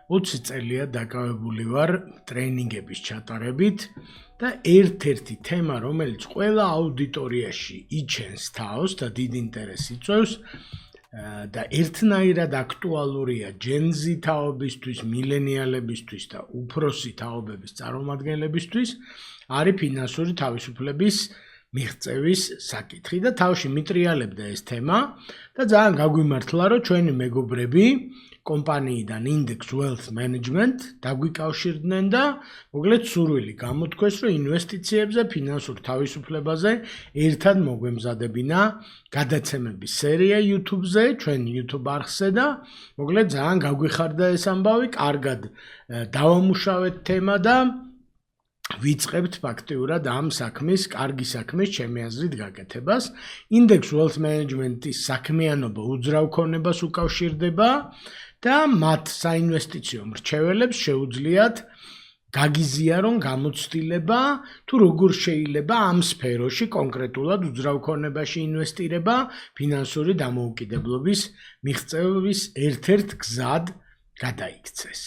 20 წელია დაკავებული ვარ ტრეინინგების ჩატარებით და ერთ-ერთი თემა, რომელიც ყველა აუდიტორიაში იჩენს თავს და დიდ ინტერესს იწვევს და ერთნაირად აქტუალურია Gen Z თაობისთვის, მილენიალებისთვის და უფროსი თაობების წარმომადგენლებისთვის, არის ფინანსური თავისუფლების მიღწევის საკითხი და თავში მიტრიალებდა ეს თემა და ძალიან გაგვიმართლა, რომ ჩვენი მეგობრები კომპანიიდან Index Wealth Management დაგვიკავშირდნენ და მოკლედ სურვილი გამოთქვეს, რომ ინვესტიციებზე, ფინანსურ თავისუფლებაზე ერთად მოგვემზადებინა გადაცემების სერია YouTube-ზე, ჩვენ YouTube არხზე და მოკლედ ძალიან გაგვიხარდა ეს ამბავი, კარგად დავამუშავეთ თემა და ვიწყებთ ფაქტიურად ამ საქმის, კარგი საქმის ჩემი აზრით გაკეთებას. Index Wealth Management-ის საქმიანობა უძრავ ქონებას უკავშირდება და მათ საინვესტიციო მრჩეველებს შეუძლიათ გაგიზიარონ გამოცდილება თუ როგორ შეიძლება ამ სფეროში კონკრეტულად უძრავ ქონებაში ინვესტირება ფინანსური დამოუკიდებლობის მიღწევის ერთ-ერთ გზად გადაიქცეს.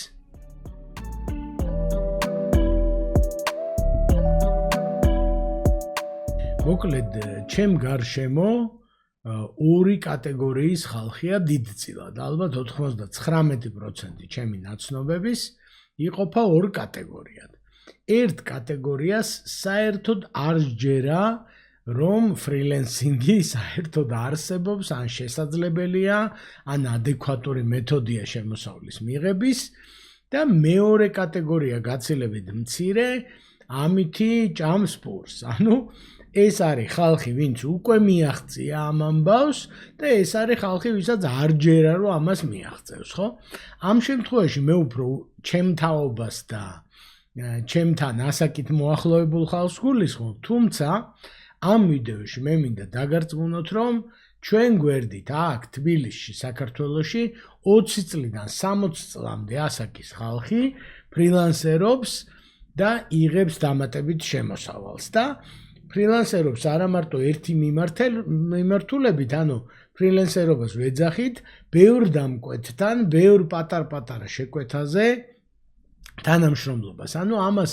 მოკლედ, ჩემ გარშემო ორი კატეგორიის ხალხია დიდწილად, ალბათ 99% ჩემი ნაცნობების იყოფა ორ კატეგორიად. ერთ კატეგორიას საერთოდ არ სჯერა, რომ ფრილენსინგი საერთოდ არსებობს, ან შესაძლებელია, ან ადეკვატური მეთოდია შემოსავლის მიღების და მეორე კატეგორია გაცილებით მცირე, ამითი ჭამს პურს. ანუ ეს არის ხალხი, ვინც უკვე მიაღწია ამ ამბავს და ეს არის ხალხი, ვისაც არ ჯერა, რომ ამას მიაღწევს, ხო? ამ შემთხვევაში მე უფრო ჩემ თაობას და ჩემთან ასაკით მოახლოებულ ხალხს გულისხმობ, თუმცა ამ ვიდეოში მე მინდა დაგარწმუნოთ, რომ ჩვენ გვერდით აქ თბილისში, საქართველოში 20 წლიდან 60 წლამდე ასაკის ხალხი ფრილანსერობს და იღებს დამატებით შემოსავალს და ფრილანსერობს არა მარტო ერთი მიმართულებით, ანუ ფრილანსერობას ვეძახით ბევრ დამკვეთთან, ბევრ პატარ-პატარა შეკვეთაზე თანამშრომლობას. ანუ ამას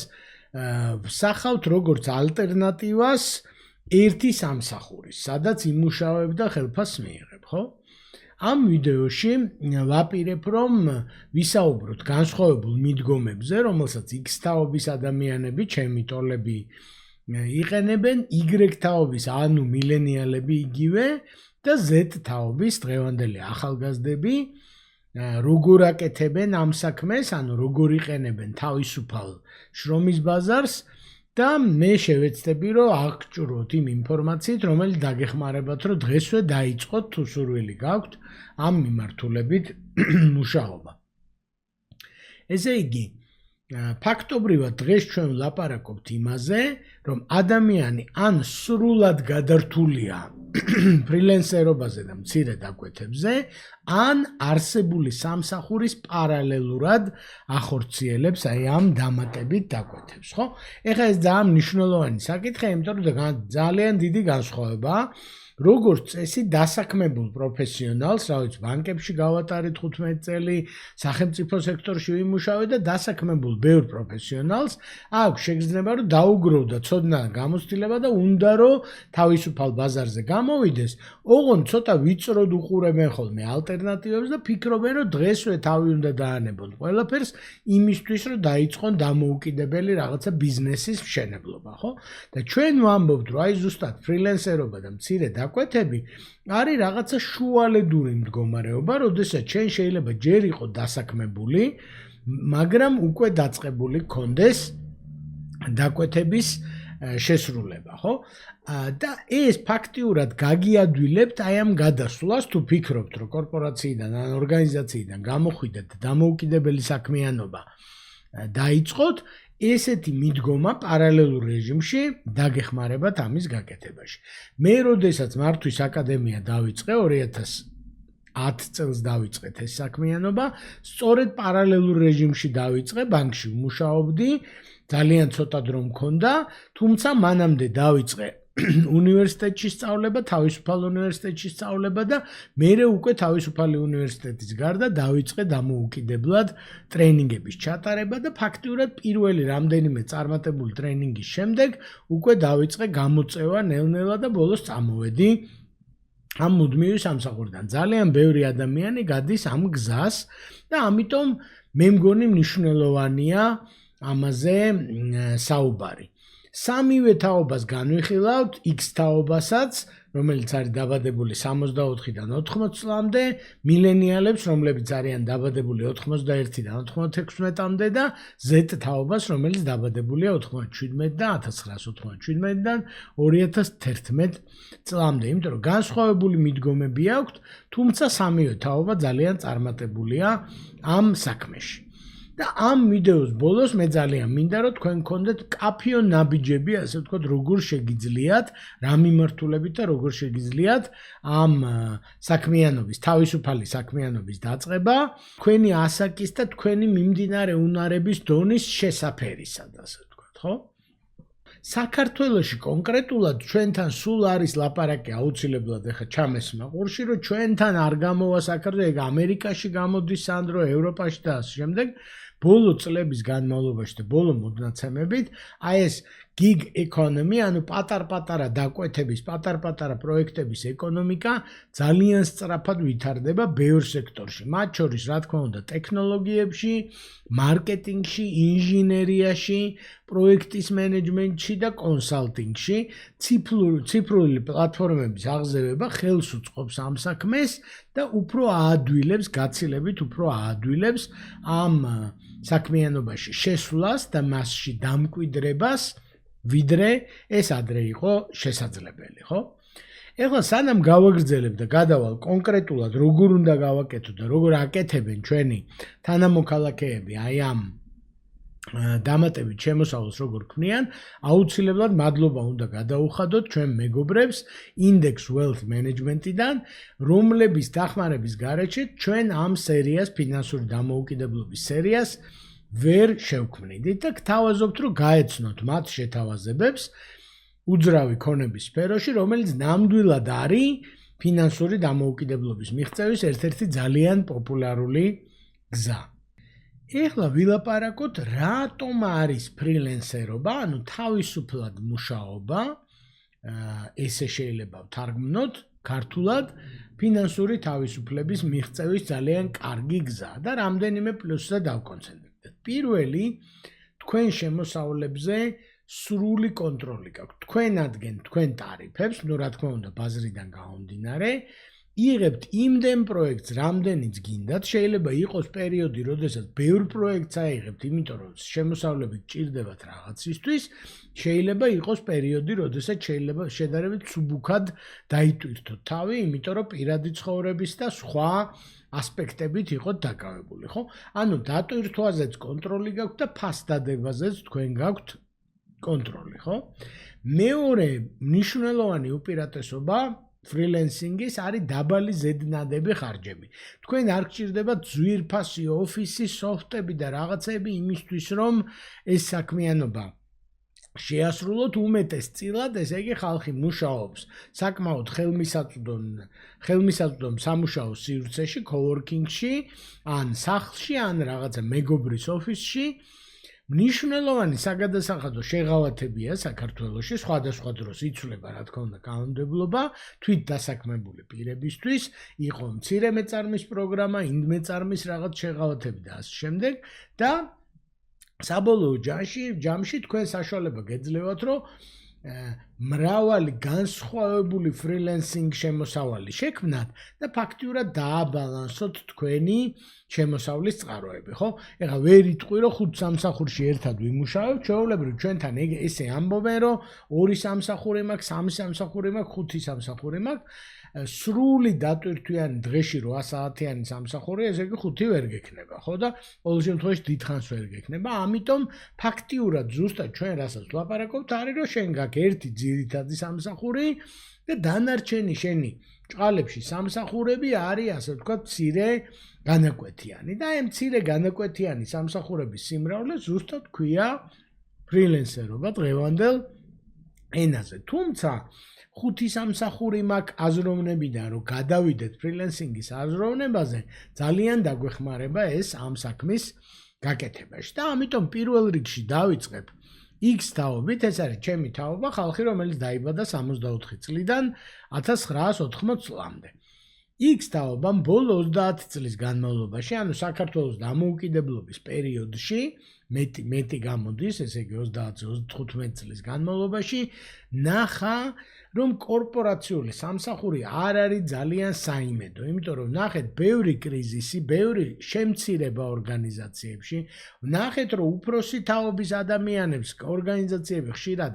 ვსახავთ როგორც ალტერნატივას ერთი სამსახურის, სადაც იმუშავებ და ხელფასს მიიღებ, ხო? ამ ვიდეოში ვაპირებ, რომ ვისაუბროთ განსხვავებულ მიდგომებზე, რომელსაც X თაობის ადამიანები, ჩემი ტოლები იყენებენ, Y თაობის, ანუ მილენიალები იგივე და Z თაობის დღევანდელი ახალგაზრდები როგორ აკეთებენ ამ საქმეს, ანუ როგორ იყენებენ თავისუფალ შრომის ბაზარს და მე შევეცდები, რომ აღჭურვოთ იმ ინფორმაციით, რომელიც დაგეხმარებათ, რომ დღესვე დაიწყოთ თუ სურვილი გაქვთ ამ მიმართულებით მუშაობა. ესე იგი, ფაქტობრივად დღეს ჩვენ ვლაპარაკობთ იმაზე, რომ ადამიანი ან სრულად გადართულია ფრილენსერობაზე და მცირე დაკვეთებზე, ან არსებული სამსახურის პარალელურად ახორციელებს აი ამ დამატებით დაკვეთებს, ხო? ეხლა ეს ძალიან მნიშვნელოვანი საკითხია, იმიტომ რომ ძალიან დიდი განსხვავებაა როგორც წესი დასაქმებულ პროფესიონალს, რაც ბანკებში გავატარეთ 15 წელი, სახელმწიფო სექტორში ვიმუშავე და დასაქმებულ ბევრ პროფესიონალს აქვს შეგრძნება, რომ დაუგროვდა ცოდნა გამოცდილება და უნდა რომ თავისუფალ ბაზარზე გამოვიდეს, ოღონდ ცოტა ვიწროდ უყურებენ ხოლმე ალტერნატივებს და ფიქრობენ, რომ დღესვე თავი უნდა დაანებონ ყველაფერს იმისთვის, რომ დაიწყონ დამოუკიდებელი რაღაცა ბიზნესის მშენებლობა, ხო? და ჩვენ ვამბობთ, რომ აი ზუსტად ფრილენსერობა და მცირე დაკვეთები არის რაღაცა შუალედური მდგომარეობა, როდესაც ჩვენ შეიძლება ჯერ იყო დასაქმებული, მაგრამ უკვე დაწყებული გქონდეს დაკვეთების შესრულება, ხო? და ეს ფაქტიურად გაგიადვილებთ აი ამ გადასვლას, თუ ფიქრობთ, რომ კორპორაციიდან ან ორგანიზაციიდან გამოხვიდეთ და დამოუკიდებელი საქმიანობა დაიწყოთ, ესეთი მიდგომა პარალელურ რეჟიმში დაგეხმარებათ ამის გაკეთებაში. მე როდესაც მართვის აკადემია დავიწყე 2010 წელს დავიწყეთ ეს საქმიანობა, სწორედ პარალელურ რეჟიმში დავიწყე, ბანკში ვმუშაობდი, ძალიან ცოტა დრო მქონდა, თუმცა მანამდე დავიწყე უნივერსიტეტში სწავლება, თავისუფალ უნივერსიტეტში სწავლება და მერე უკვე თავისუფალი უნივერსიტეტის გარდა დაიწყე დამოუკიდებლად ტრენინგების ჩატარება და ფაქტიურად პირველი რამდენიმე წარმატებული ტრენინგის შემდეგ უკვე დაიწყე გამოწევა ნელ-ნელა და ბოლოს წამოვედი ამ მუდმივი სამსახურიდან. ძალიან ბევრი ადამიანი გადის ამ გზას და ამიტომ მე მგონი მნიშვნელოვანია ამაზე საუბარი. სამივე თაობას განვიხილავთ, X თაობასაც, რომელიც არის დაბადებული 64-დან 80 წლამდე, მილენიალებს, რომლებიც არიან დაბადებული 91-დან 96-მდე და Z თაობას, რომელიც დაბადებულია 97 და 1997-დან 2011 წლამდე. იმიტომ რომ განსხვავებული მიდგომები აქვთ, თუმცა სამივე თაობა ძალიან წარმატებულია ამ საქმეში. და ამ ვიდეოს ბოლოს მე ძალიან მინდა რომ თქვენ გქონდეთ კაფეო ნაბიჯები, ასე ვთქვათ, როგორ შეგიძლიათ, რა მიმართულებით და როგორ შეგიძლიათ ამ საქმიანობის, თავისუფალი საქმიანობის დაწყება, თქვენი ასაკის და თქვენი მიმდინარე უნარების დონის შესაფერისად, ასე ვთქვათ, ხო? საქართველოში კონკრეტულად ჩვენთან სულ არის ლაპარაკი აუცილებლად ახლა ჩამესმა ყურში, რომ ჩვენთან არ გამოვა საქართველოს, ეგ ამერიკაში გამოდის სანდრო, ევროპაში და ასე შემდეგ. ბოლო წლების განმავლობაში და ბოლო მონაცემებით, აი ეს gig economy, ანუ პატარ-პატარა დაკვეთების, პატარ-პატარა პროექტების ეკონომიკა ძალიან სწრაფად ვითარდება ბევრ სექტორში. მათ შორის, რა თქმა უნდა, ტექნოლოგიებში, მარკეტინგში, ინჟინერიაში, პროექტის მენეჯმენტში და კონსალტინგში, ციფრული პლატფორმების აღზევება ხელს უწყობს ამ საქმეს და უფრო აადვილებს, გაცილებით უფრო აადვილებს ამ საქმიანობაში შესვლას და მასში დამკვიდრებას, ვიდრე ეს ადრე იყო შესაძლებელი, ხო? ეხლა სანამ გავაგრძელებ და გადავალ კონკრეტულად როგორ უნდა გავაკეთო და როგორ აკეთებენ ჩვენი თანამოქალაქეები აი ამ დამატებით შემოსავალს როგორ ქმნიან, აუცილებლად მადლობა უნდა გადაუხადოთ ჩვენ მეგობრებს Index Wealth Management-დან, რომლების დახმარების გარეშე ჩვენ ამ სერიას, ფინანსური დამოუკიდებლობის სერიას ვერ შევქმნიდით და გთავაზობთ, რომ გაეცნოთ მათ შეთავაზებებს უძრავი ქონების სფეროში, რომელიც ნამდვილად არის ფინანსური დამოუკიდებლობის მიღწევის ერთ-ერთი ძალიან პოპულარული გზა. ეხლა ვილაპარაკოთ, რატომ არის ფრილენსერობა, ანუ თავისუფლად მუშაობა, ესე შეიძლება ვთარგმნოთ ქართულად, ფინანსური თავისუფლების მიღწევის ძალიან კარგი გზა და რამდენიმე პლუსზე დავკონცენტრირდეთ. პირველი, თქვენ შემოსავლებზე სრული კონტროლი გაქვთ. თქვენ ადგენთ თქვენ ტარიფებს, ნუ რა თქმა უნდა, ბაზრიდან გამომდინარე, იღებთ იმდენ პროექტს, რამდენიც გინდათ, შეიძლება იყოს პერიოდი, როდესაც ბევრ პროექტს აიღებთ, იმიტომ რომ შემოსავლები გჭირდებათ რაღაცისთვის, შეიძლება იყოს პერიოდი, როდესაც შეიძლება შედარებით სუბუქად დაიტვირთოთ თავი, იმიტომ რომ პირადი ცხოვრების და სხვა ასპექტებით იყოთ დაკავებული, ხო? ანუ დატვირთვაზეც კონტროლი გაქვთ და ფასდადებაზეც თქვენ გაქვთ კონტროლი, ხო? მეორე მნიშვნელოვანი უპირატესობა ფრილენსინგის არის დაბალი ზედნადები ხარჯები. თქვენ არ გჭირდებათ ძვირფასი ოფისი, სოფტები და რაღაცები იმისთვის, რომ ეს საქმიანობა შეასრულოთ უმეტესწილად, ესე იგი ხალხი მუშაობს საკმაოდ ხელმისაწვდომ სამუშაო სივრცეში, coworking-ში, ან სახლში, ან რაღაცა მეგობრის ოფისში. მნიშვნელოვანი საგადასახადო შეღავათებია საქართველოში, სხვადასხვა დროს იცვლება, რა თქმა უნდა, კანონმდებლობა, თვით დასაქმებული პირებისთვის, იყო მცირე მეწარმის პროგრამა, ინდმეწარმის რაღაც შეღავათები და ასე შემდეგ და საბოლოო ჯამში თქვენ საშუალება გეძლევათ, რომ მრავალი განსხვავებული ფრილენსინგ შემოსავალი შექმნათ და ფაქტიურად დააბალანსოთ თქვენი შემოსავლის წყაროები, ხო? ეხლა ვერ იტყვი, რომ 5 სამსახურში ერთად ვიმუშავებ, ჩვეულებრივ ჩვენთან ესე ამბობენ, რომ 2 სამსახური მაქვს, 3 სამსახური მაქვს, 5 სამსახური მაქვს, სრული დატვირთვიანი დღეში 8 საათიანი სამსახური, ესე იგი 5 ვერ გექნება, ხო? და ყოველ შემთხვევაში დიდხანს ვერ გექნება, ამიტომ ფაქტიურად ზუსტად ჩვენ რასაც ვლაპარაკობთ, არის რომ შენ გაქვს ერთი ძირითადი სამსახური და დანარჩენი შენი ჭყალებში სამსახურები არის, ასე ვთქვათ, მცირე განაკვეთიანი და აი მცირე განაკვეთიანი სამსახურების სიმრავლე ზუსტად ქვია ფრილენსერობა დღევანდელ ენაზე. თუმცა ხუთი სამსახური მაქვს აზროვნებიდან, რომ გადავიდეთ ფრილენსინგის აზროვნებაზე, ძალიან დაგვეხმარება ეს ამ საქმის გაკეთებაში. და ამიტომ პირველ რიგში დავიწყებ X თაობით, ეს არის ჩემი თაობა, ხალხი, რომელიც დაიბადა 64 წლიდან 1980 წლამდე. X თაობამ ბოლო 30 წლის განმავლობაში, ანუ საქართველოს დამოუკიდებლობის პერიოდში, მეტი გამოდის, ესე იგი 30-35 წლის განმავლობაში, ნახა, რომ კორპორაციული სამსახური არ არის ძალიან საიმედო, იმიტომ რომ ნახეთ ბევრი კრიზისი, ბევრი შემცირება ორგანიზაციებში, ნახეთ რომ უფროსი თაობის ადამიანებს ორგანიზაციები ხშირად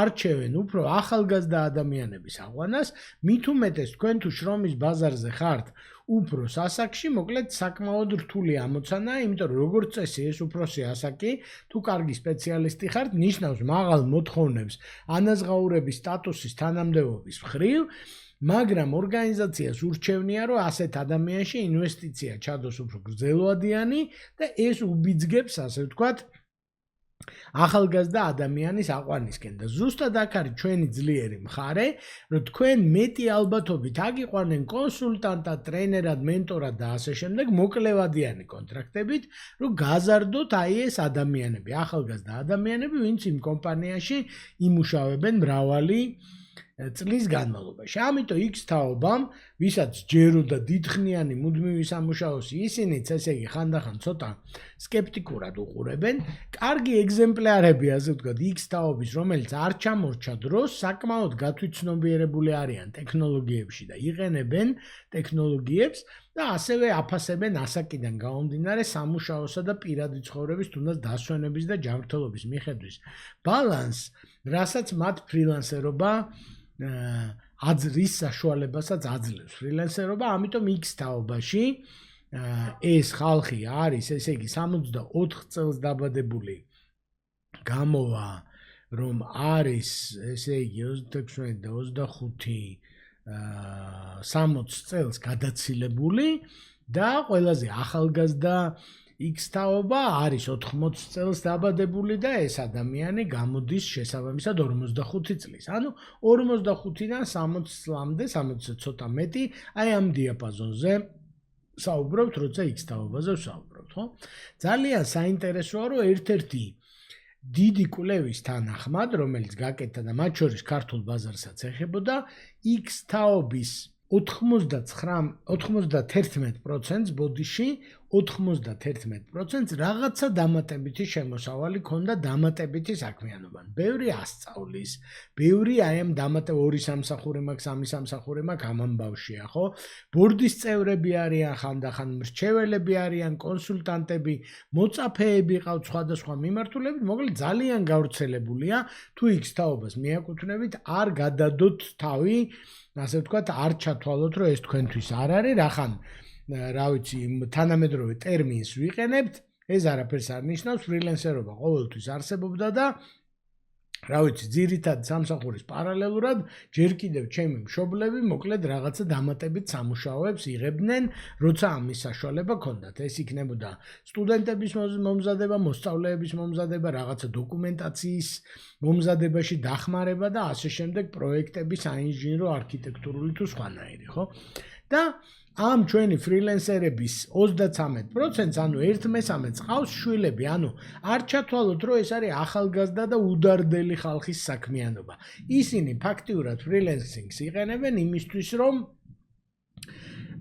არჩევენ უფრო ახალგაზრდა ადამიანების აყვანას, მით უმეტეს თქვენ თუ შრომის ბაზარზე ხართ უფროს ასაკში, მოკლედ საკმაოდ რთული ამოცანაა, იმიტომ რომ როგორც წესი ეს უფროსი ასაკი, თუ კარგი სპეციალისტი ხართ, ნიშნავს მაღალ მოთხოვნებს ანაზღაურების სტატუსის თანამდებობის მხრივ, მაგრამ ორგანიზაციას ურჩევნია, რომ ასეთ ადამიანში ინვესტიცია ჩადოს უფრო გრძელვადიანი და ეს უბიძგებს, ასე ვთქვათ, ახალგაზრდა ადამიანის აყვანისკენ და ზუსტად აქ არის ჩვენი ძლიერი მხარე, რომ თქვენ მეტი ალბათობით აგიყვანენ კონსულტანტად, ტრენერად, მენტორად და ასე შემდეგ მოკლევადიანი კონტრაქტებით, რომ გაზარდოთ აი ეს ადამიანები, ახალგაზრდა ადამიანები, ვინც იმ კომპანიაში იმუშავებენ მრავალი წლის განმავლობაში. ამიტომ X თაობამ, ვისაც ჯეროდა დიდხნიანი მუდმივი სამუშაოსი, ისინიც ესე იგი ხანდახან ცოტა სკეპტიკურად უყურებენ. კარგი ეგზემპლარები, ასე ვთქვათ, X თაობის, რომელიც არ ჩამორჩა დროს, საკმაოდ გათვითცნობიერებული არიან ტექნოლოგიებში და იყენებენ ტექნოლოგიებს და ასევე აფასებენ ასაკიდან გამომდინარე სამუშაოსა და პირადი ცხოვრების, თუნდაც დასვენების და ჯანმრთელობის მიხედვის ბალანსს, რასაც მათ ფრილანსერობა რის საშუალებასაც აძლევს ფრილანსერობა, ამიტომ X თაობაში ეს ხალხი არის, ესე იგი 64 წელს დაბადებული გამოვა, რომ არის, ესე იგი 26 და 25 60 წელს გადაცილებული და ყველაზე ახალგაზრდა X თაობა არის 80 წელს დაბადებული და ეს ადამიანი გამოდის შესაბამისად 45 წლის. ანუ 45-დან 60 წლამდე, 60-ზე ცოტა მეტი, აი ამ დიაპაზონზე საუბრობთ, როცა X თაობაზე ვსაუბრობთ, ხო? ძალიან საინტერესოა, რომ ერთ-ერთი დიდი კვლევის თანახმად, რომელიც გაკეთდა და მათ შორის ქართულ ბაზარსაც ეხებოდა, X თაობის 91% ბოდიში 91% რაღაცა დამატებითი შემოსავალი ქონდა დამატებითი საქმიანობა. ბევრი ასწავლის, ბევრი აი ამ ორი სამსახური მაქვს, სამი სამსახური მაქვს ამ ამბავშია, ხო? ბორდის წევრები არიან, ხანდახან მრჩეველები არიან, კონსულტანტები, მოწაფეები ყავთ სხვადასხვა მიმართულებით, მოკლედ ძალიან გავრცელებულია, თუ X თაობას მიაკუთვნებით, არ გადადოთ თავი, ასე ვთქვათ, არ ჩათვალოთ, რომ ეს თქვენთვის არ არის, რახან რა ვიცი, თანამედროვე ტერმინს ვიყენებთ, ეს არაფერს არ ნიშნავს, ფრილენსერობა ყოველთვის არსებობდა და რა ვიცი, ძირითად სამსახურის პარალელურად ჯერ კიდევ ჩემი მშობლები მოკლედ რაღაცა დამატებით სამუშაოებს იღებდნენ, როცა ამის საშუალება ჰქონდათ. ეს იქნებოდა სტუდენტების მომზადება, მოსწავლეების მომზადება, რაღაცა დოკუმენტაციის მომზადებაში დახმარება და ასე შემდეგ პროექტების საინჟინრო, არქიტექტურული თუ სხვანაირი, ხო? და ამ ჩვენი ფრილენსერების 33%, ანუ 1/3 ყავს შვილები, ანუ არ ჩათვალოთ, რომ ეს არის ახალგაზრდა და უდარდელი ხალხის საქმიანობა. ისინი ფაქტიურად ფრილენსინგს იყენებენ იმისთვის, რომ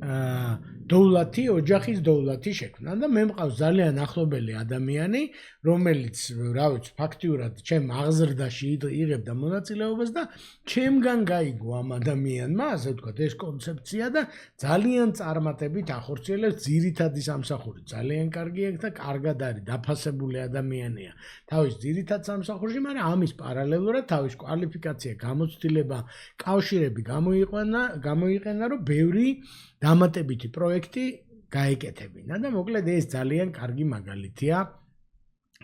დოვლათი, ოჯახის დოვლათი შექმნან და მე მყავს ძალიან ახლობელი ადამიანი, რომელიც, რა ვიცი, ფაქტიურად ჩემ აღზრდაში იღებდა მონაწილეობას და ჩემგან გაიგო ამ ადამიანმა, ასე ვთქვათ, ეს კონცეფცია და ძალიან წარმატებით ახორციელებს ძირითადი სამსახური. ძალიან კარგი აქვს და კარგად არის დაფასებული ადამიანია თავის ძირითად სამსახურში, მაგრამ ამის პარალელურად თავის კვალიფიკაცია, გამოცდილება, კავშირები გამოიყენა, რომ ბევრი დამატებითი პროექტი გაეკეთებინა და მოკლედ ეს ძალიან კარგი მაგალითია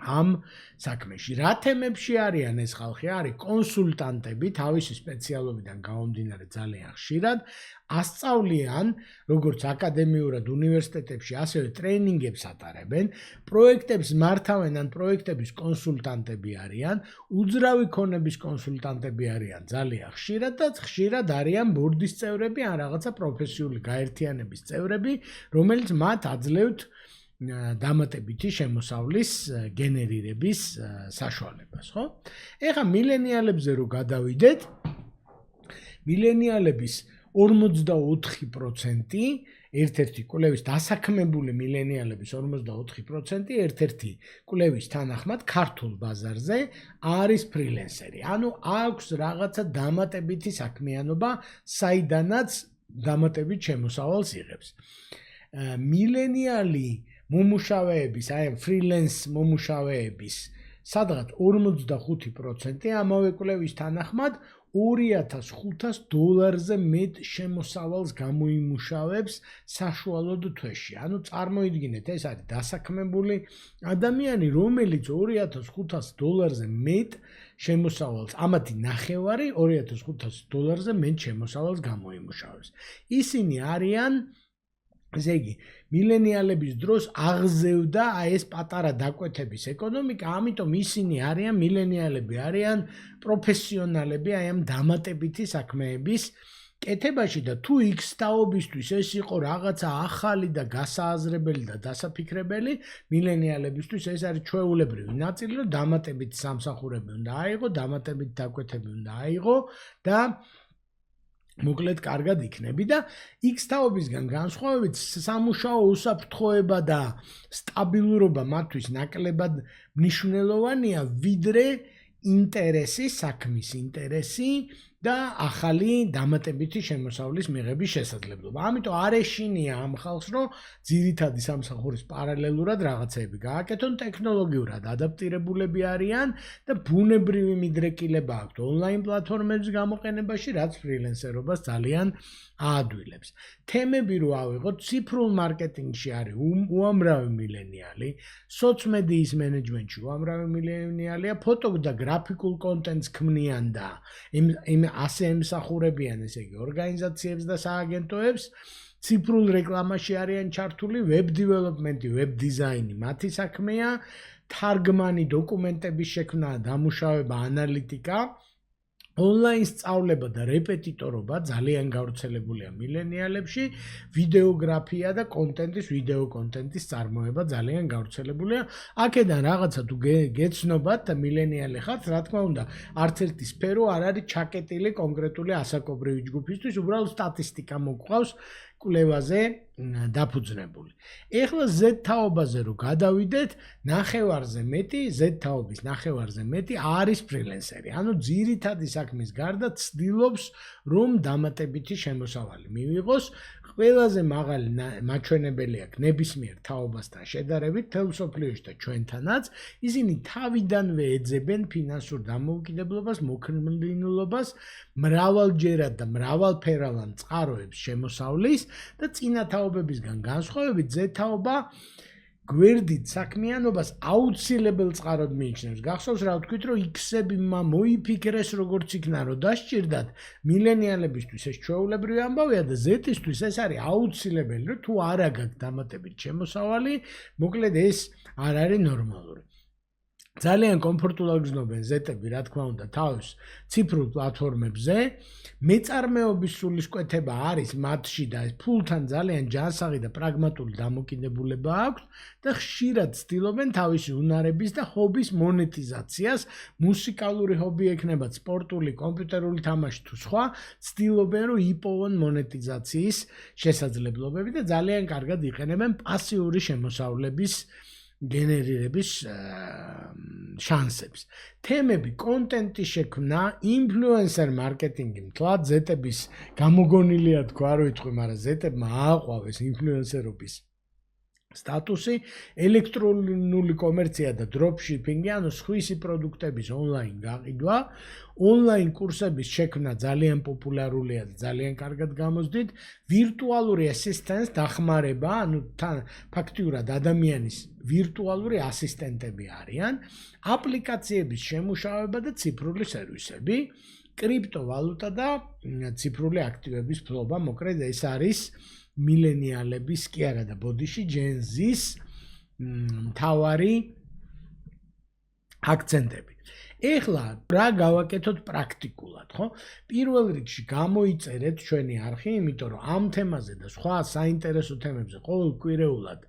ამ საქმეში. რა თემებში არიან ეს ხალხი? არის კონსულტანტები, თავისი სპეციალობიდან გამომდინარე ძალიან ხშირად ასწავლიან, როგორც აკადემიურად უნივერსიტეტებში, ასევე ტრეინინგებს ატარებენ, პროექტებს მართავენ ან პროექტების კონსულტანტები არიან, უძრავი ქონების კონსულტანტები არიან ძალიან ხშირად და ხშირად არიან ბორდის წევრები ან რაღაცა პროფესიული გაერთიანების წევრები, რომელიც მათ აძლევთ დამატებითი შემოსავლის გენერირების საშუალებას, ხო? ეხლა მილენიალებზე რო გადავიდეთ, მილენიალების 44% ერთ-ერთი კვლევის დასაქმებული მილენიალების 44% ერთ-ერთი კვლევის თანახმად ქართულ ბაზარზე არის ფრილენსერი. ანუ აქვს რაღაცა დამატებითი საქმიანობა, საიდანაც დამატებით შემოსავალს იღებს. მილენიალი მომუშავეების, აი ფრილენს მომუშავეების სადღაც 45% ამავე კვლევის თანახმად $2,500-ზე მეტ შემოსავალს გამოიმუშავებს საშუალოდ თვეში. ანუ წარმოიდგინეთ, ეს არის დასაქმებული ადამიანი, რომელიც $2,500-ზე მეტ შემოსავალს, ამათი ნახევარი $2,500-ზე მეტ შემოსავალს გამოიმუშავებს. ისინი არიან ესე იგი, მილენიალების დროს აღზევდა ეს პატარა დაკვეთების ეკონომიკა, ამიტომ ისინი არიან მილენიალები, არიან პროფესიონალები აი ამ დამატებითი საქმეების კეთებაში და თუ X თაობისთვის ეს იყო რაღაცა ახალი და გასააზრებელი და დასაფიქრებელი, მილენიალებისთვის ეს არის ჩვეულებრივი ნაწილი, რომ დამატებითი სამსახურები უნდა აიღო, დამატებითი დაკვეთები უნდა აიღო და მოკლედ კარგად იქნები და X თაობისგან განსხვავებით სამუშაო უსაფრთხოება და სტაბილურობა მათთვის ნაკლებად მნიშვნელოვანია, ვიდრე ინტერესი, საქმის ინტერესი და ახალი დამატებითი შემოსავლის მიღების შესაძლებლობა. ამიტომ არ ეშინია ამ ხალხს, რომ ძირითადი სამსახურის პარალელურად რაღაცები გააკეთონ, ტექნოლოგიურად ადაპტირებულები არიან და ბუნებრივი მიდრეკილება აქვთ ონლაინ პლატფორმების გამოყენებაში, რაც ფრილენსერობას ძალიან აადვილებს. თემები რო ავიღოთ, ციფრულ მარკეტინგში არის უამრავი მილენიალი, სოციმედიის მენეჯმენტში უამრავი მილენიალია, ფოტო და გრაფიკულ კონტენტს ქმნიან და ასე ემსახურებიან, ესე იგი, ორგანიზაციებს და სააგენტოებს, ციფრულ რეკლამაში არიან ჩართული, ვებ დეველოპმენტი, ვებ დიზაინი, მათი საქმეა, თარგმანი, დოკუმენტების შექმნა, დამუშავება, ანალიტიკა, ონლაინ სწავლება და რეპეტიტორობა ძალიან გავრცელებულია მილენიალებში, ვიდეოგრაფია და ვიდეო კონტენტის წარმოება ძალიან გავრცელებულია. აქედან რაღაცა თუ გეცნობათ და მილენიალი ხართ, რა თქმა უნდა, არც ერთი სფერო არ არის ჩაკეტილი კონკრეტული ასაკობრივი ჯგუფისთვის, უბრალოდ სტატისტიკა მოგვყავს კვლევაზე დაფუძნებული. ეხლა Z თაობაზე რო გადავიდეთ, ნახევარზე მეტი, Z თაობის ნახევარზე მეტი არის ფრილენსერი. ანუ ძირითადი საქმის გარდა ცდილობს, რომ დამატებითი შემოსავალი მივიღოს. ყველაზე მაღალი მაჩვენებელი აქვს ნებისმიერ თაობასთან შედარებით მთელ მსოფლიოში და ჩვენთანაც. ისინი თავიდანვე ეძებენ ფინანსურ დამოუკიდებლობას, მოქრმლინულობას, მრავალჯერად და მრავალფეროვან წყაროებს შემოსავლის და წინა თაობებისგან განსხვავებით Z თაობა გვერდით საქმიანობას აუცილებელ წყაროდ მიიჩნევს. გახსოვს რა ვთქვით, რომ X-ები მოიფიქრეს როგორც იქნა, რომ დასჭირდათ მილენიალებისთვის ეს ჩვეულებრივი ამბავია და Z-ისთვის ეს არის აუცილებელი, რომ თუ არ აგაქვს დამატებით შემოსავალი, მოკლედ ეს არ არის ნორმალური. ძალიან კომფორტულად გრძნობენ Z-ები, რა თქმა უნდა, თავის ციფრულ პლატფორმებზე. მეწარმეობის სულისკვეთება არის მათში და ეს ფულთან ძალიან ჯანსაღი და პრაგმატული დამოკიდებულება აქვს და ხშირად ცდილობენ თავისი უნარების და ჰობის მონეტიზაციას, მუსიკალური ჰობი ექნებათ, სპორტული, კომპიუტერული თამაში თუ სხვა, ცდილობენ რომ იპოვონ მონეტიზაციის შესაძლებლობები და ძალიან კარგად იყენებენ პასიური შემოსავლების გენერირების შანსებს. თემები, კონტენტის შექმნა, ინფლუენსერ მარკეტინგი, მთლად Z-ების გამოგონილია თქვა, არ ვიცი, მაგრამ Z-ებმა ააყვავეს ინფლუენსერობის სტატუსი, ელექტრონული კომერცია და დროპშიპინგი, ანუ სხვისი პროდუქტების ონლაინ გაყიდვა, ონლაინ კურსების შექმნა ძალიან პოპულარულია და ძალიან კარგად გამოსდით, ვირტუალური ასისტენტის დახმარება, ანუ ფაქტიურად ადამიანის ვირტუალური ასისტენტები არიან, აპლიკაციების შემუშავება და ციფრული სერვისები, კრიპტოვალუტა და ციფრული აქტივების ფლობა, მოკლედ ეს არის მილენიალების კი არა და ბოდიში Gen Z-ის მთავარი აქცენტები. ეხლა რა გავაკეთოთ პრაქტიკულად, ხო? პირველ რიგში გამოიწერეთ ჩვენი არხი, იმიტომ რომ ამ თემაზე და სხვა საინტერესო თემებზე ყოველკვირეულად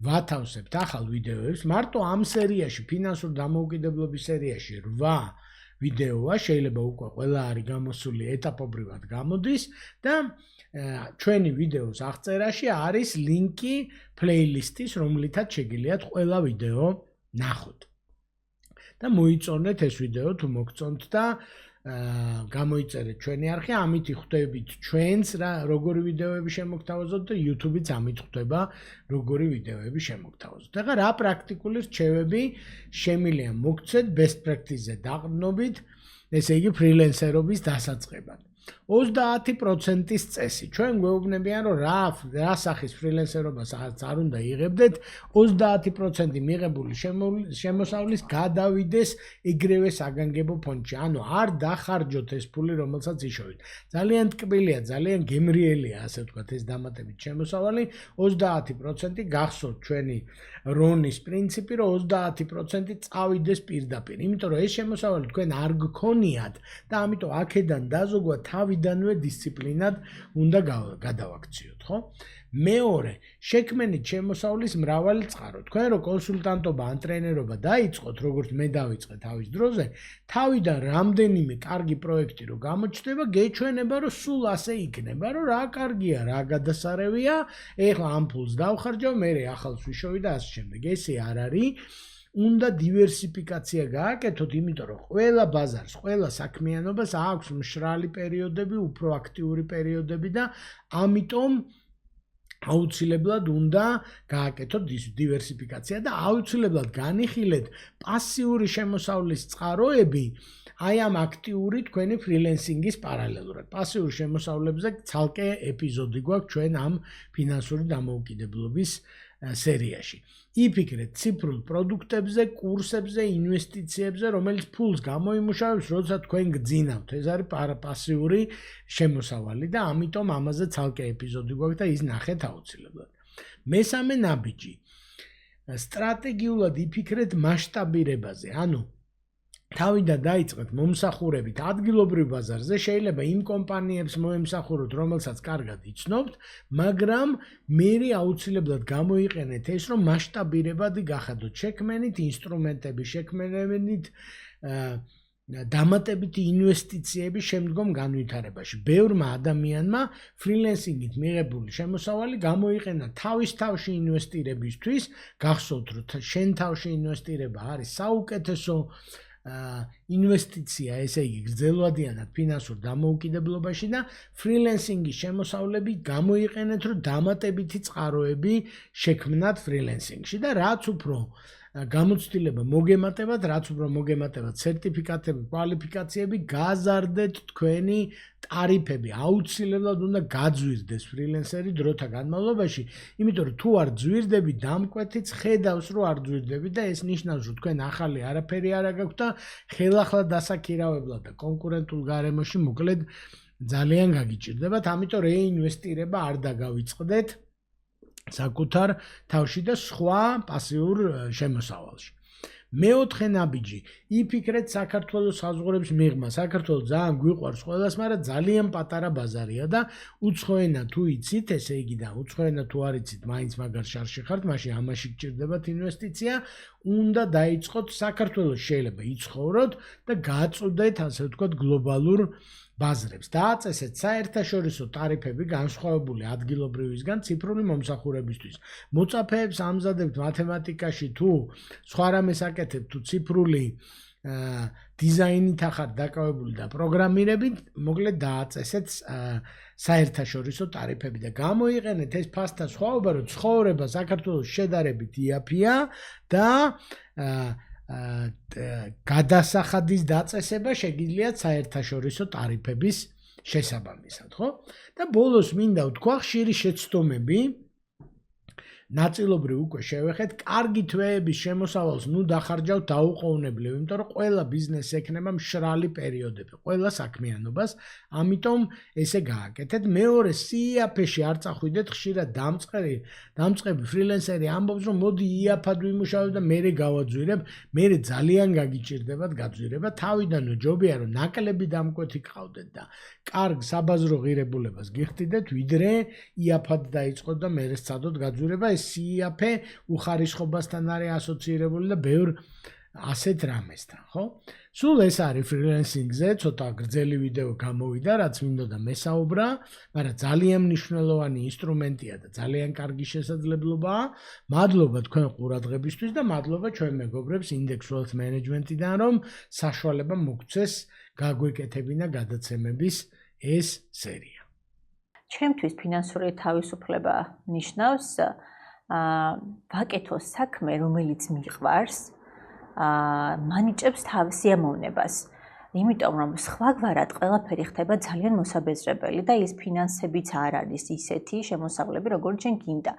ვათავსებთ ახალ ვიდეოებს. მარტო ამ სერიაში, ფინანსურ დამოუკიდებლობის სერიაში 8 ვიდეოა, შეიძლება უკვე ყველა არის გამოსული ეტაპობრივად გამოდის და ჩვენი ვიდეოს აღწერაში არის ლინკი პლეილისტის, რომლითაც შეგიძლიათ ყველა ვიდეო ნახოთ. და მოიწონეთ ეს ვიდეო თუ მოგწონთ და გამოიწერეთ ჩვენი არხი, ამით ხვდებით ჩვენს როგორი ვიდეოები შემოგთავაზოთ და YouTube-იც ამით ხვდება როგორი ვიდეოები შემოგთავაზოთ. ეხლა რა პრაქტიკული რჩევები შემიძლია მოგცეთ best practice-ზე დაყრდნობით, ესე იგი ფრილენსერობის დასაწყებად. 30%-ის წესი. ჩვენ გვეუბნებიან, რომ რა სახის ფრილენსერობას არ უნდა იღებდეთ, 30% მიღებული შემოსავლის გადავიდეს ეგრევე საგანგებო ფონდში. ანუ არ დახარჯოთ ეს ფული, რომელსაც იშოვით. ძალიან ტკბილია, ძალიან გემრიელია, ასე ვთქვათ, ეს დამატებით შემოსავალი. 30% გახსოვთ ჩვენი რონის პრინციპი, რომ 30% წავიდეს პირდაპირ. იმიტომ რომ ეს შემოსავალი თქვენ არ გქონიათ და ამიტომ აქედან დაზოგვა თავიდანვე დისციპლინად უნდა გადავაქციოთ, ხო? მეორე, შექმნით შემოსავლის მრავალი წყარო. თქვენ რო კონსულტანტობა ან ტრენერობა დაიწყოთ, როგორც მე დავიწყე თავის დროზე, თავიდან რამდენიმე კარგი პროექტი რო გამოჩნდება, გეჩვენება, რომ სულ ასე იქნება, რომ რა კარგია, რა გადასარევია, ეხლა ამ ფულს დავხარჯავ, მე ახალს ვიშოვი და ასე შემდეგ. ესე არ არის. უნდა დივერსიფიკაცია გააკეთოთ, იმიტომ რომ ყველა ბაზარს, ყველა საქმიანობას აქვს მშრალი პერიოდები, უფრო აქტიური პერიოდები და ამიტომ აუცილებლად უნდა გააკეთოთ დივერსიფიკაცია და აუცილებლად განიხილეთ პასიური შემოსავლის წყაროები აი ამ აქტიური თქვენი ფრილენსინგის პარალელურად. პასიურ შემოსავლებზე ცალკე ეპიზოდი გვაქვს ჩვენ ამ ფინანსური დამოუკიდებლობის სერიაში. იფიქრეთ ციფრულ პროდუქტებზე, კურსებზე, ინვესტიციებზე, რომელიც ფულს გამოიმუშავებს, როცა თქვენ გძინავთ. ეს არის პასიური შემოსავალი და ამიტომ ამაზე ცალკე ეპიზოდი გვაქვს და ის ნახეთ აუცილებლად. მესამე ნაბიჯი. სტრატეგიულად იფიქრეთ მასშტაბირებაზე, ანუ თავიდან დაიწყეთ მომსახურებით ადგილობრივ ბაზარზე, შეიძლება იმ კომპანიებს მოემსახუროთ, რომელსაც კარგად იცნობთ, მაგრამ მერე აუცილებლად გამოიყენეთ ეს, რომ მასშტაბირებადი გახადოთ, შექმნით ინსტრუმენტები, შექმნით დამატებითი ინვესტიციები შემდგომ განვითარებაში. ბევრმა ადამიანმა ფრილენსინგით მიღებული შემოსავალი გამოიყენა თავის თავში ინვესტირებისთვის, გახსოვთ, რომ შენ თავში ინვესტირება არის საუკეთესო ინვესტიცია, ესე იგი გრძელვადიანად ფინანსურ დამოუკიდებლობაში და ფრილენსინგის შემოსავლები გამოიყენეთ, რომ დამატებითი წყაროები შექმნათ ფრილენსინგში და რაც უფრო გამოცდილება მოგემატებათ, რაც უფრო მოგემატებათ სერტიფიკატები, კვალიფიკაციები, გაზარდეთ თქვენი ტარიფები. აუცილებლად უნდა გაძვირდეს ფრილენსერი დროთა განმავლობაში, იმიტომ რომ თუ არ ძვირდები, დამკვეთიც ხედავს, რომ არ ძვირდები და ეს ნიშნავს, რომ თქვენ ახალი არაფერი არ გაქვთ და ხელახლა დასაქირავებლად და კონკურენტულ გარემოში მოკლედ ძალიან გაგიჭირდებათ, ამიტომ რეინვესტირება არ დაგავიწყდეთ საკუთარ თავში და სხვა პასიურ შემოსავალში. მეოთხე ნაბიჯი, იფიქრეთ საქართველოს საზღვრების მიღმა. საქართველო ძალიან გვიყვარს ყველას, მაგრამ ძალიან პატარა ბაზარია და უცხოენა თუ იცით, ესე იგი და უცხოენა თუ არ იცით, მაინც მაგარ შარში ხართ, მაშინ ამაში გჭირდებათ ინვესტიცია. უნდა დაიწყოთ საქართველოს შეიძლება იცხოვროთ და გაწოდეთ, ასე ვთქვათ, გლობალურ ბაზრებს. დააწესეთ საერთაშორისო ტარიფები განსხვავებული ადგილობრივისგან ციფრული მომსახურებისთვის. მოწაფეებს ამზადებთ მათემატიკაში თუ სხვა რამეს აკეთებთ თუ ციფრული დიზაინით ახარ დაკავებული და პროგრამირებით, მოკლედ დააწესეთ საერთაშორისო ტარიფები და გამოიყენეთ ეს ფასთა სხვაობა, რომ ცხოვრება საქართველოს შედარებით იაფია და გადასახადის დაწესება შეგიძლიათ საერთაშორისო ტარიფების შესაბამისად, ხო? და ბოლოს მინდა ვთქვა ხშირი შეცდომები ნაწილობრივ უკვე შევეხეთ, კარგი თვეების შემოსავალს ნუ დახარჯავთ დაუყოვნებლივ, იმიტომ რომ ყველა ბიზნესს ექნება მშრალი პერიოდები, ყველა საქმიანობას, ამიტომ ესე გააკეთეთ. მეორე, CIAP-ში არ წახვიდეთ, ხშირად დამწყები ფრილენსერი ამბობს, რომ მოდი IAP-ად ვიმუშავებ და მერე გავაძვირებ, მერე ძალიან გაგიჭირდებათ გაძვირება, თავიდანვე ჯობია რომ ნაკლები დამკვეთი გყავდეთ და კარგ საბაზრო ღირებულებას გიხდიდეთ, ვიდრე IAP-ად დაიწყოთ და მერე სცადოთ გაძვირება. CIAP უხარისხობასთან არის ასოცირებული და ბევრ ასეთ რამესთან, ხო? სულ ეს არის ფრილენსინგზე, ცოტა გრძელი ვიდეო გამოვიდა, რაც მინდოდა მესაუბრა, მაგრამ ძალიან მნიშვნელოვანი ინსტრუმენტია და ძალიან კარგი შესაძლებლობაა. მადლობა თქვენ ყურადღებისთვის და მადლობა ჩვენ მეგობრებს Index Wealth Management-დან, რომ საშუალება მოგცეს გაგვეკეთებინა გადაცემების ეს სერია. ჩემთვის ფინანსური თავისუფლება ნიშნავს ვაკეთო საქმე, რომელიც მიყვარს, მანიჭებს თავის სიამოვნებას. იმიტომ რომ სხვაგვარად ყველაფერი ხდება ძალიან მოსაბეზრებელი და ის ფინანსებიც არ არის ისეთი შემოსავლები, როგორც ჩვენ გინდა.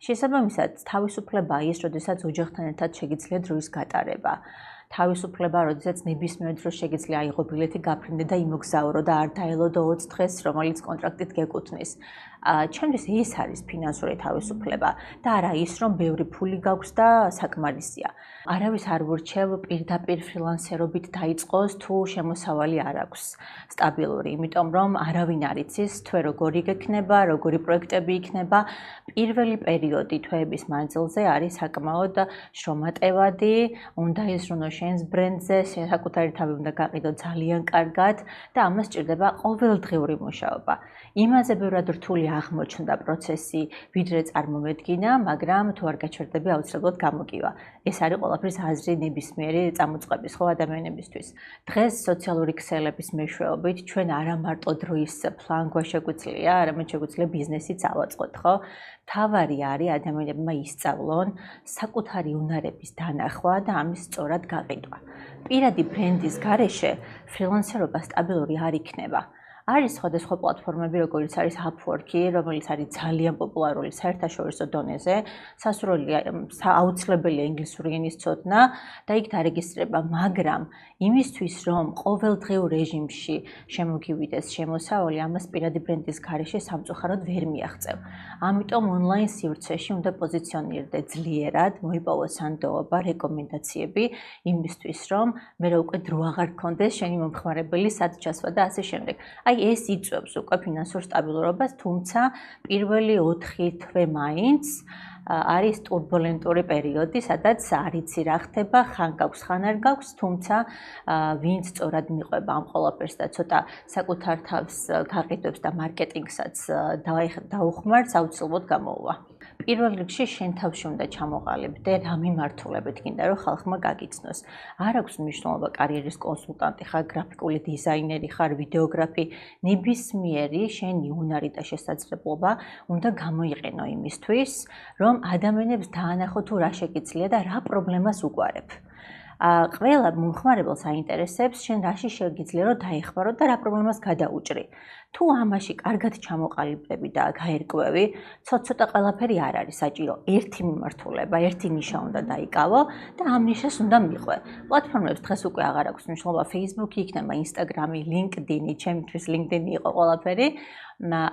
შესაბამისად, თავისუფლებაა ის, როდესაც ოჯახთან ერთად შეგიძლია დროის გატარება. თავისუფლება, როდესაც ნებისმიერ დროს შეგიძლია აიღო ბილეთი, გაფრინდე და იმოგზაურო და არ დაელოდო 20 დღეს, რომელიც კონტრაქტით გეკუთვნის. ჩემთვის ეს არის ფინანსური თავისუფლება და არა ის, რომ ბევრი ფული გაქვს და საკმარისია. არავის არ ვურჩევ პირდაპირ ფრილანსერობით დაიწყოს თუ შემოსავალი არ აქვს სტაბილური, იმიტომ რომ არავინ არ იცის თვე როგორი გექნება, როგორი პროექტები იქნება. პირველი პერიოდი თვეების მანძილზე არის საკმაოდ შრომატევადი, უნდა იზრუნო შენს ბრენდზე, საკუთარი თავი უნდა გაყიდო ძალიან კარგად და ამას სჭირდება ყოველდღიური მუშაობა. იმაზე ბევრად რთული აღმოჩნდა პროცესი, ვიდრე წარმომედგინა, მაგრამ თუ არ გაჩერდები, აუცილებლად გამოგივა. ეს არის ყველაფრის აზრი ნებისმიერი წამოწყების ხო ადამიანებისთვის. დღეს სოციალური ქსელების მეშვეობით ჩვენ არა მარტო დროის ფლანგვა შეგვიძლია, არამედ შეგვიძლია ბიზნესიც ავაწყოთ, ხო? თავარი არის ადამიანებმა ისწავლონ საკუთარი უნარების დანახვა და ამის სწორად გაყიდვა. პირადი ბრენდის გარეშე ფრილანსერობა სტაბილური არ იქნება. არის სხვადასხვა პლატფორმები, როგორც არის Upwork-ი, რომელიც არის ძალიან პოპულარული საერთაშორისო დონეზე, სასურველია აუცილებელია ინგლისური ენის ცოდნა და იქ დარეგისტრება, მაგრამ იმისთვის, რომ ყოველდღიურ რეჟიმში შემოგივიდეს შემოსავალი, ამას პირადი ბრენდის გარეშე სამწუხაროდ ვერ მიაღწევ. ამიტომ ონლაინ სივრცეში უნდა პოზიციონირდე ძლიერად, მოიპოვო სანდოობა, რეკომენდაციები იმისთვის, რომ მე უკვე დრო აღარ გქონდეს შენი მომხმარებელი სად ჩასვა და ასე შემდეგ. ეს იწვევს უკვე ფინანსურ სტაბილურობას, თუმცა პირველი 4 თვე მაინც არის турბულენტური პერიოდი, სადაც არ იცი რა ხდება, ხან გაქვს, ხან არ გაქვს, თუმცა ვინც სწორად მიყვება ამ ყველაფერს და ცოტა საკუთარ თავს გაყიდვებს და მარკეტინგსაც დაუხმარს, აუცილებლად გამოუვა. პირველ რიგში შენ თავში უნდა ჩამოყალიბდე რა მიმართულებით გინდა რომ ხალხმა გაგიცნოს. არ აქვს მნიშვნელობა კარიერის კონსულტანტი ხარ, გრაფიკული დიზაინერი ხარ, ვიდეოგრაფი, ნებისმიერი შენი უნარი და შესაძლებლობა უნდა გამოიყენო იმისთვის, რომ ადამიანებს დაანახო თუ რა შეგიძლია და რა პრობლემას უგვარებ. ყველა მომხმარებელს აინტერესებს შენ რაში შეგიძლია რომ დაეხმარო და რა პრობლემას გადაუჭრი. თუ ამაში კარგად ჩამოყალიბდები და გაერკვევი, ცოტა ყველაფერი არ არის საჭირო. ერთი მიმართულება, ერთი ნიშა უნდა დაიკავო და ამ ნიშას უნდა მიყვე. პლატფორმებს დღეს უკვე აღარ აქვს მნიშვნელობა, Facebook-ი იქნება, Instagram-ი, LinkedIn-ი, ჩემთვის LinkedIn-ი იყო ყველაფერი.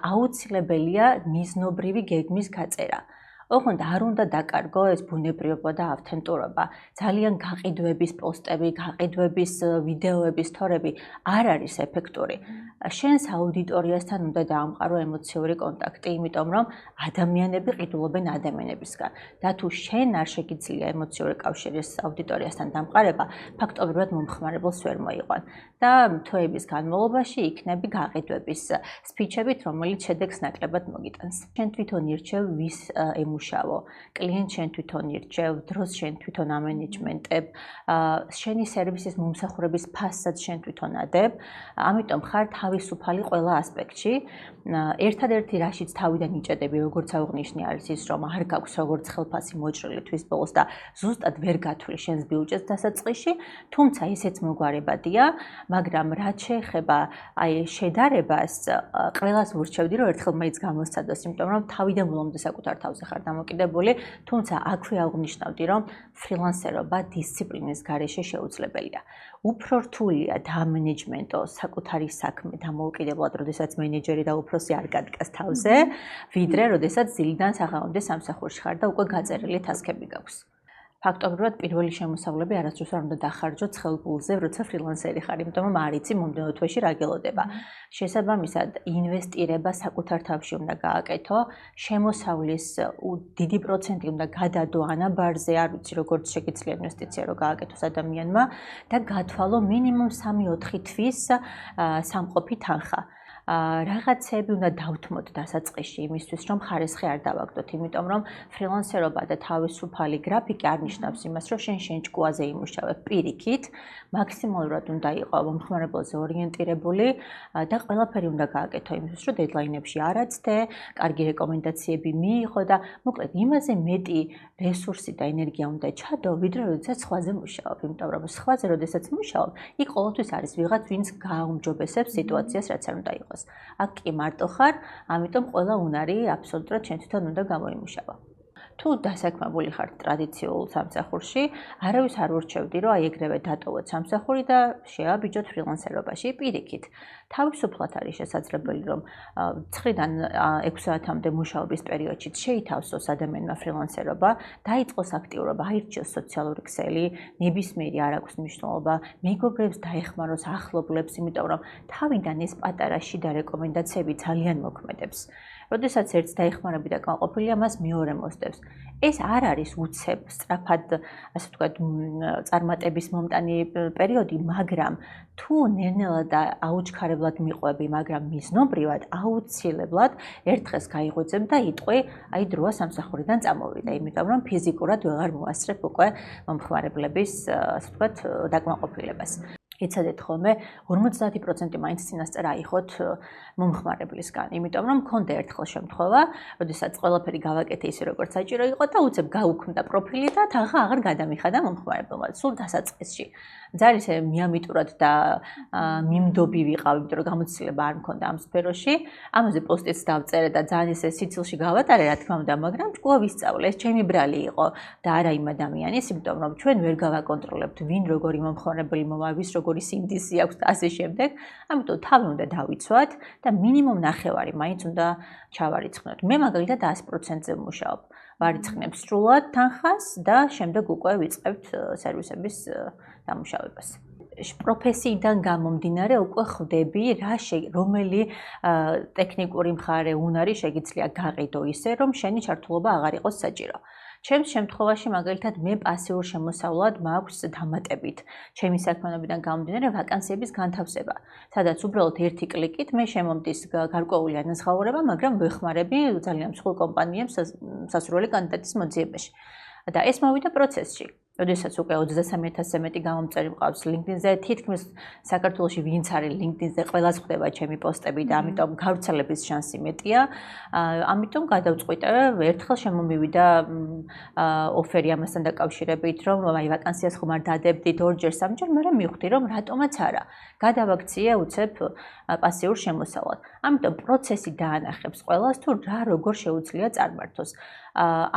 აუცილებელია მიზნობრივი გეგმის გაწერა. ოღონდ არ უნდა დაკარგო ეს ბუნებრივობა და ავთენტურობა. ძალიან გაყიდვების პოსტები, გაყიდვების ვიდეოების თორები არ არის ეფექტური. შენს აუდიტორიასთან უნდა დაამყარო ემოციური კონტაქტი, იმიტომ რომ ადამიანები ყიდულობენ ადამიანებისგან. და თუ შენ არ შეგიძლია ემოციური კავშირის აუდიტორიასთან დამყარება, ფაქტობრივად მომხმარებელს ვერ მოიყვან. და თვეების განმავლობაში იქნები გაყიდვების სპიჩებით, რომელიც შედეგს ნაკლებად მოგიტანს. შენ თვითონ ირჩევ ვის იმუშავო, კლიენტს შენ თვითონ ირჩევ, დროს შენ თვითონ ამენეჯმენტებ, შენი სერვისის მომსახურების ფასადს შენ თვითონ ადებ, ამიტომ ხარ თავისუფალი ყველა ასპექტში. ერთადერთი რაშიც თავიდან იჭედები, როგორც აღვნიშნე, არის ის, რომ არ გაქვს როგორც ხელფასი მოჭრილი თვის ბოლოს და ზუსტად ვერ გათვლი შენს ბიუჯეტს დასაწყისში, თუმცა ისეც მოგვარებადია, მაგრამ რაც შეეხება აი შედარებას, ყველას ვურჩევდი, რომ ერთხელ მაინც გამოსცადოს, იმიტომ რომ თავიდან ბოლომდე საკუთარ თავზე ხარ დამოკიდებული, თუმცა აქვე აღვნიშნავდი, რომ ფრილანსერობა დისციპლინის გარეშე შეუძლებელია. უფრო რთულია დამენეჯმენტო საკუთარი საქმე დამოუკიდებლად, როდესაც მენეჯერი და უფროსი არ გადკას თავზე, ვიდრე როდესაც ძილიდან საღამომდე სამსახურში ხარ და უკვე გაწერილი ტასკები გაქვს. ფაქტობრივად პირველი შემოსავლები არასდროს არ უნდა დახარჯოთ ხელგულზე, როცა ფრილანსერი ხარ, იმიტომ რომ არ იცი მომდევნო თვეში რა გელოდება. შესაბამისად, ინვესტირება საკუთარ თავში უნდა გააკეთო, შემოსავლის დიდი პროცენტი უნდა გადადო ანაბარზე, არ ვიცი როგორც შეგიძლია ინვესტიცია რო გააკეთოს ადამიანმა და გათვალო მინიმუმ 3-4 თვის სამყოფი თანხა. რაღაცები უნდა დავთმოთ დასაწყისში იმისთვის, რომ ხარისხი არ დავაგდოთ, იმიტომ რომ ფრილანსერობა და თავისუფალი გრაფიკი არ ნიშნავს იმას, რომ შენ ჭკუაზე იმუშავებ პირიქით, მაქსიმალურად უნდა იყოს მომხმარებელზე ორიენტირებული და ყველაფერი უნდა გააკეთო იმისთვის, რომ დედლაინებში არ აცდე, კარგი რეკომენდაციები მიიღო და მოკლედ იმაზე მეტი რესურსი და ენერგია უნდა ჩადო, ვიდრე როდესაც სხვაზე მუშაობ, იმიტომ რომ სხვაზე როდესაც მუშაობ, იქ ყოველთვის არის ვიღაც, ვინც გააუმჯობესებს სიტუაციას, რაც არ უნდა იყოს. აქ კი მარტო ხარ, ამიტომ ყველა უნარი აბსოლუტურად შენ თვითონ უნდა გამოიმუშავა. თუ დასაქმებული ხარ ტრადიციულ სამსახურში, არავის არ ურჩევდი, რომ აი ეგრევე დატოვოთ სამსახური და შეაბიჯოთ ფრილანსერობაში პირიქით. თავისუფლად არის შესაძლებელი, რომ 9-დან 6 საათამდე მუშაობის პერიოდში შეითავსოს ადამიანმა ფრილანსერობა, დაიწყოს აქტიურობა, აირჩიოს სოციალური ქსელი, ნებისმიერი არ აქვს მნიშვნელობა, მეგობრებს დაეხმაროს, ახლობლებს, იმიტომ რომ თავიდან ეს პატარა შიდა რეკომენდაციები ძალიან მოქმედებს. როდესაც ერთს დაეხმარები და კმაყოფილია, მას მეორე მოსდევს. ეს არ არის უცებ, სწრაფად, ასე ვთქვათ, წარმატების მომტანი პერიოდი, მაგრამ თუ ნელ-ნელა და აუჩქარებლად მიყვები, მაგრამ მიზნობრივად აუცილებლად ერთ დღეს გაიღვიძებ და იტყვი, აი დროა სამსახურიდან წამოვიდა, იმიტომ რომ ფიზიკურად ვეღარ მოასწრებ უკვე მომხმარებლების, ასე ვთქვათ, დაკმაყოფილებას. იცადეთ ხოლმე 50% მაინც წინასწარ აიღოთ მომხმარებლისგან, იმიტომ რომ მქონდა ერთხელ შემთხვევა, როდესაც ყველაფერი გავაკეთე ისე როგორც საჭირო იყო და უცებ გაუქმდა პროფილი და თანხა აღარ გადამიხადა მომხმარებელმა, სულ დასაწყისში. ძალიან ისე მიამიტურად და მიმდობი ვიყავ, იმიტომ რომ გამოცდილება არ მქონდა ამ სფეროში. ამაზე პოსტიც დავწერე და ძალიან ისე სიცილში გავატარე, რა თქმა უნდა, მაგრამ ჭკუა ვისწავლე, ეს ჩემი ბრალი იყო და არა იმ ადამიანის, იმიტომ რომ ჩვენ ვერ გავაკონტროლებთ, ვინ როგორი მომხმარებელი მოვა, ვის როგორი სინდისი აქვს და ასე შემდეგ. ამიტომ თავი უნდა დავიცვათ და მინიმუმ ნახევარი მაინც უნდა ჩავარიცხნოთ. მე მაგალითად 100%-ზე ვმუშაობ. ვარიცხნებ სრულად თანხას და შემდეგ უკვე ვიწყებთ სერვისების დამუშავებას. პროფესიიდან გამომდინარე უკვე ხვდები, რომელი ტექნიკური მხარე უნარი შეგიძლია გაყიდო ისე, რომ შენი ჩართულობა აღარ იყოს საჭირო. ჩემს შემთხვევაში მაგალითად მე პასიურ შემოსავლად მაქვს დამატებით ჩემი საქმიანობიდან გამომდინარე ვაკანსიების განთავსება, სადაც უბრალოდ ერთი კლიკით მე შემომდის გარკვეული ანაზღაურება, მაგრამ ვეხმარები ძალიან მსხვილ კომპანიებს სასურველი კანდიდატის მოძიებაში. და ეს მოვიდა პროცესში. როდესაც უკვე 23,000-ზე მეტი გამომწერი მყავს LinkedIn-ზე, თითქმის საქართველოში ვინც არის LinkedIn-ზე, ყველას ხვდება ჩემი პოსტები და ამიტომ გავრცელების შანსი მეტია. ამიტომ გადავწყვიტე, ერთხელ შემომივიდა ოფერი ამასთან დაკავშირებით, რომ აი ვაკანსიას ხომ არ დადებდით ორჯერ, სამჯერ, მაგრამ მივხვდი, რომ რატომაც არა. გადავაქციე უცებ პასიურ შემოსავლად. ამიტომ პროცესი დაანახებს ყველას, თუ რა როგორ შეუძლია წარმართოს.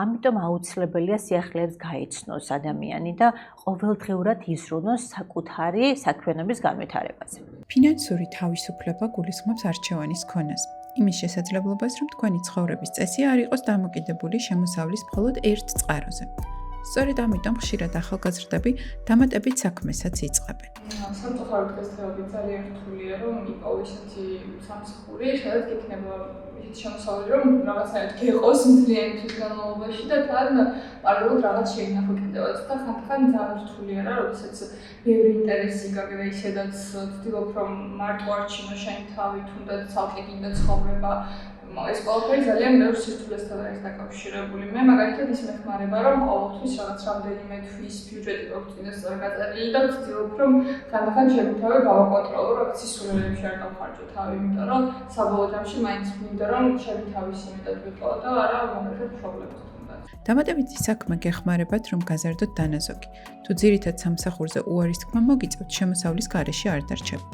ამიტომ აუცილებელია სიახლეებს გაეცნოს ადამიანი და ყოველდღიურად იზრუნოს საკუთარი საქმიანობის განვითარებაზე. ფინანსური თავისუფლება გულისხმობს არჩევანის ქონას. იმის შესაძლებლობას, რომ თქვენი ცხოვრების წესი არ იყოს დამოკიდებული შემოსავლის მხოლოდ ერთ წყაროზე. სწორედ ამიტომ ხშირად ახალგაზრდები დამატებით საქმესაც იწყებენ. სამწუხაროდ დღესდღეობით ძალიან რთულია, რომ იპოვო ისეთი სამსახური, სადაც იქნება ისეთი შემოსავალი, რომ რაღაცნაირად გეყოს მთლიანი თვის განმავლობაში და თან პარალელურად რაღაც შეინახო კიდევაც და ხანდახან ძალიან რთულია რა, როდესაც ბევრი ინტერესი გაგება ისედაც ვცდილობ, რომ მარტო არჩინო შენი თავი, თუნდაც ცალკე გინდა ცხოვრება, ეს ყველაფერი ძალიან ბევრ სირთულესთან არის დაკავშირებული. მე მაგალითად ის მეხმარება, რომ ყოველთვის რაღაც რამდენიმე თვის ბიუჯეტი გვაქვს წინასწარ გაწერილი და ვცდილობ, რომ ხანდახან შემოთავე გავაკონტროლო, რაღაც სისულელებში არ დავხარჯო თავი, იმიტომ რომ საბოლოო ჯამში მაინც მინდა რომ ჩემი თავის იმედად ვიყო და არა მაგალითად პრობლემას თუნდაც. დამატებითი საქმე გეხმარებათ, რომ გაზარდოთ დანაზოგი. თუ ძირითად სამსახურზე უარის თქმა მოგიწევთ, შემოსავლის გარეშე არ დარჩებთ.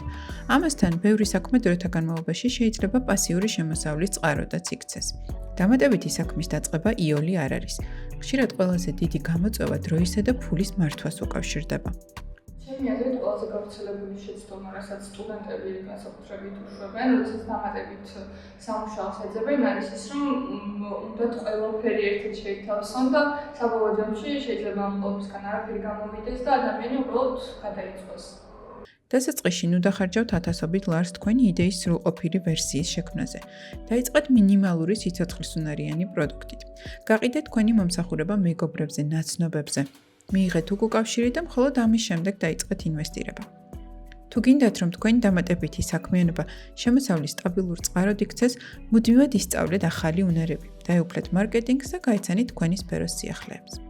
ამასთან, ბევრი საქმე დროთა განმავლობაში შეიძლება პასიური შემოსავლის წყაროდაც იქცეს. დამატებითი საქმის დაწყება იოლი არ არის. ხშირად ყველაზე დიდი გამოწვევა დროისა და ფულის მართვას უკავშირდება. ჩემი აზრით ყველაზე გავრცელებული შეცდომა, რასაც სტუდენტები განსაკუთრებით უშვებენ, როდესაც დამატებით სამუშაოს ეძებენ, არის ის, რომ უნდათ ყველაფერი ერთად შეითავსონ და საბოლოო ჯამში შეიძლება ამ ყველაფერისგან არაფერი გამომიდეს და ადამიანი უბრალოდ გადაიწვას. დასაწყისში ნუ დახარჯავთ ათასობით ლარს თქვენი იდეის სრულყოფილი ვერსიის შექმნაზე. დაიწყეთ მინიმალური სიცოცხლისუნარიანი პროდუქტით. გაყიდეთ თქვენი მომსახურება მეგობრებზე, ნაცნობებზე. მიიღეთ უკავშირი და მხოლოდ ამის შემდეგ დაიწყეთ ინვესტირება. თუ გინდათ, რომ თქვენი დამატებითი საქმიანობა შემოსავლის სტაბილურ წყაროდ იქცეს, მუდმივად ისწავლეთ ახალი უნარები, დაეუფლეთ მარკეტინგს და გაეცანით თქვენი სფეროს სიახლეებს.